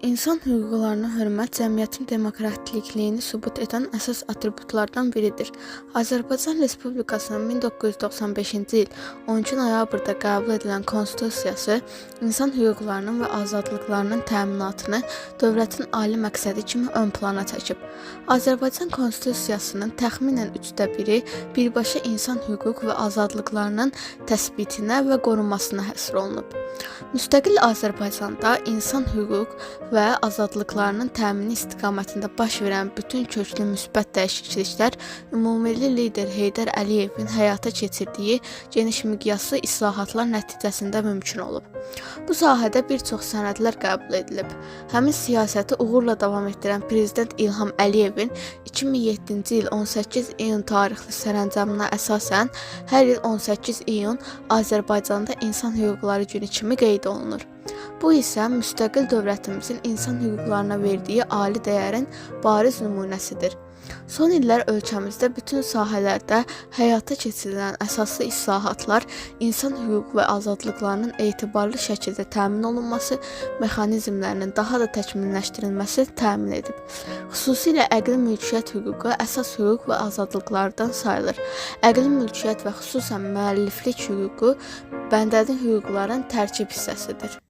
İnsan hüquqlarına hörmət cəmiyyətin demokratlikliyini sübut edən əsas atributlardan biridir. Azərbaycan Respublikasının 1995-ci il 13 noyabrda qəbul edilən Konstitusiyası insan hüquqlarının və azadlıqlarının təminatını dövlətin ali məqsədi kimi ön plana çəkib. Azərbaycan Konstitusiyasının təxminən 1/3-i birbaşa insan hüquq və azadlıqlarının təsbitinə və qorunmasına həsr olunub. Müstəqil Azərbaycanda insan hüquq və azadlıqlarının təmini istiqamətində baş verən bütün köklü müsbət dəyişikliklər ümummilli lider Heydər Əliyevin həyata keçirdiyi geniş miqyaslı islahatlar nəticəsində mümkün olub. Bu sahədə bir çox sənədlər qəbul edilib. Həmin siyasəti uğurla davam etdirən Prezident İlham Əliyevin 2007-ci il 18 iyun tarixli sərəncamına əsasən hər il 18 iyun Azərbaycanda İnsan Hüquqları Günü kimi qeyd olunur. Bu isə müstəqil dövlətimizin insan hüquqlarına verdiyi ali dəyərin bariz nümunəsidir. Son illər ölkəmizdə bütün sahələrdə həyata keçirilən əsaslı islahatlar insan hüquq və azadlıqlarının etibarlı şəkildə təmin olunması mexanizmlərinin daha da təkmilləşdirilməsi təmin edib. Xüsusilə əqli mülkiyyət hüququ əsas hüquq və azadlıqlardan sayılır. Əqli mülkiyyət və xüsusən müəlliflik hüququ bəndəvi hüquqların tərkib hissəsidir.